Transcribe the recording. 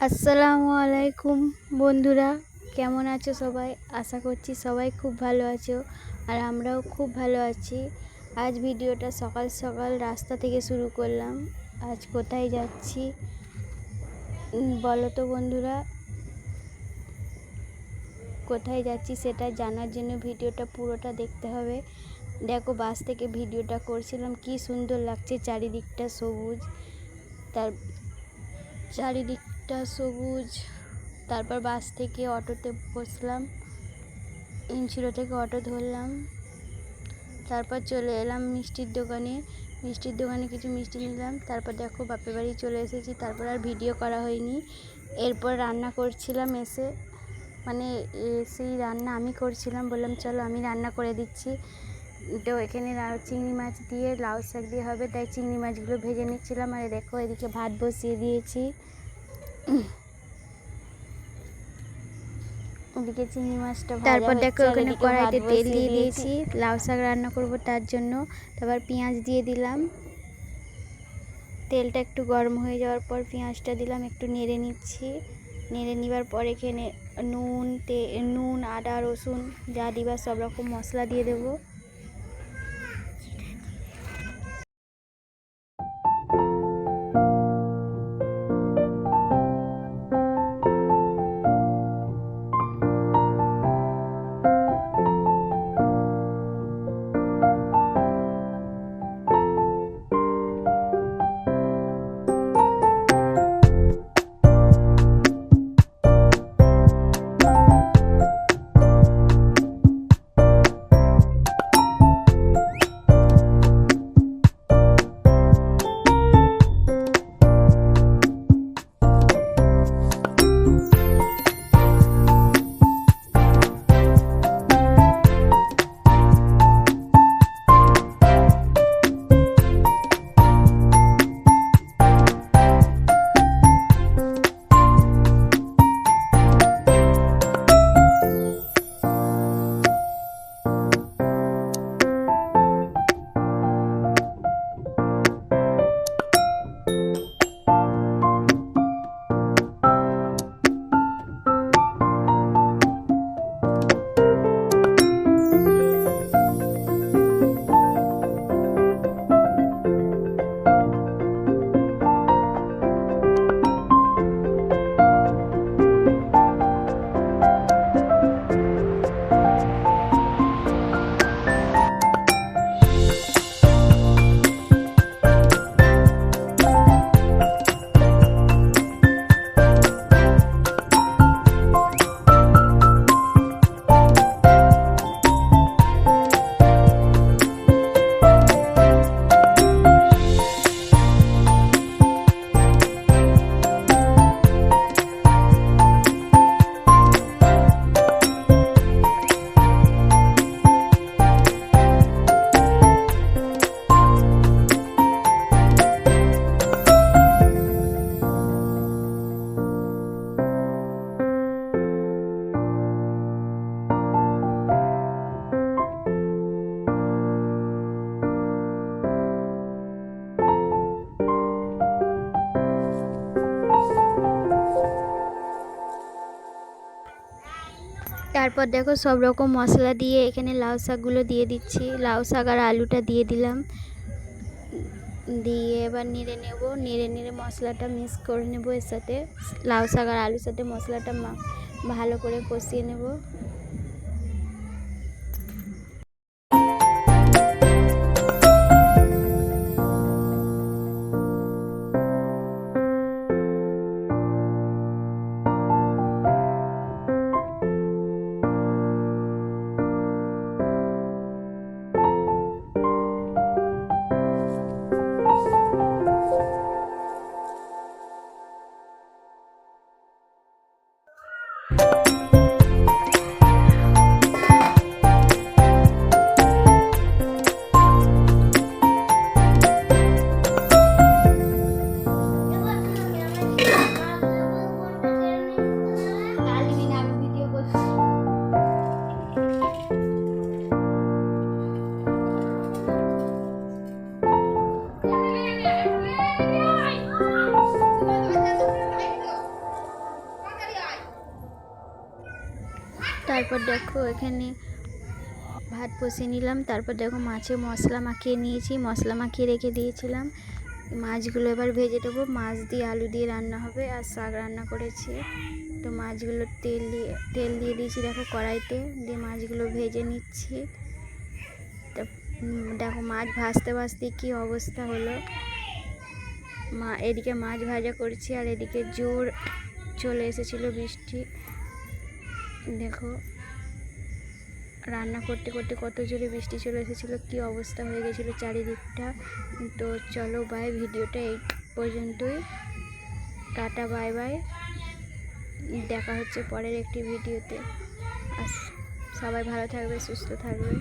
আসসালামু আলাইকুম বন্ধুরা, কেমন আছো সবাই? আশা করছি সবাই খুব ভালো আছো আর আমরাও খুব ভালো আছি। আজ ভিডিওটা সকাল সকাল রাস্তা থেকে শুরু করলাম। আজ কোথায় যাচ্ছি বলো তো বন্ধুরা? কোথায় যাচ্ছি সেটা জানার জন্য ভিডিওটা পুরোটা দেখতে হবে। দেখো, বাস থেকে ভিডিওটা করছিলাম, কি সুন্দর লাগছে চারিদিকটা সবুজ। তার চারিদিকটা সবুজ। তারপর বাস থেকে অটোতে বসলাম, ইনসিরো থেকে অটো ধরলাম। তারপর চলে এলাম মিষ্টির দোকানে কিছু মিষ্টি নিলাম। তারপর দেখো বাপের বাড়ি চলে এসেছি। তারপর আর ভিডিও করা হয়নি। এরপর রান্না করছিলাম সেই রান্না আমি করছিলাম। বললাম চলো আমি রান্না করে দিচ্ছি। তো এখানে চিংড়ি মাছ দিয়ে লাউ শাক দিয়ে হবে, তাই চিংড়ি মাছগুলো ভেজে নিচ্ছিলাম। আর দেখো এদিকে ভাত বসিয়ে দিয়েছি। ওদিকে চিংড়ি মাছটা তারপর দেখো ওখানে কড়াইতে তেল দিয়ে দিয়েছি, লাউ শাক রান্না করব তার জন্য। তারপর পেঁয়াজ দিয়ে দিলাম। তেলটা একটু গরম হয়ে যাওয়ার পর পেঁয়াজটা দিলাম, একটু নেড়ে নিচ্ছি। নেড়ে নেবার পর এখানে নুন আদা রসুন যা দিবার সব রকম মশলা দিয়ে দেবো। তারপর দেখো সব রকম মশলা দিয়ে এখানে লাউ শাকগুলো দিয়ে দিচ্ছি। লাউ শাক আর আলুটা দিয়ে দিলাম, দিয়ে এবার নেড়ে নেব। নেড়ে মশলাটা মিক্স করে নেব এর সাথে। লাউ শাক আর আলুর সাথে মশলাটা ভালো করে কষিয়ে নেব। তারপর দেখো এখানে ভাত বসিয়ে নিলাম। তারপর দেখো মাছে মশলা মাখিয়ে নিয়েছি, মশলা মাখিয়ে রেখে দিয়েছিলাম। মাছগুলো এবার ভেজে দেবো। মাছ দিয়ে আলু দিয়ে রান্না হবে, আর শাক রান্না করেছি। তো মাছগুলো তেল দিয়ে দিয়েছি দেখো কড়াইতে, দিয়ে মাছগুলো ভেজে নিচ্ছি। তো দেখো মাছ ভাজতে ভাজতে কী অবস্থা হলো। এদিকে মাছ ভাজা করছি আর এদিকে জোর চলে এসেছিলো বৃষ্টি। দেখো রান্না করতে করতে কত জোরে বৃষ্টি চলে এসেছিলো, কী অবস্থা হয়ে গেছিলো চারিদিকটা। তো চলো বাই, ভিডিওটা এই পর্যন্তই। টাটা বাই বাই, দেখা হচ্ছে পরের একটি ভিডিওতে। আর সবাই ভালো থাকবে, সুস্থ থাকবে।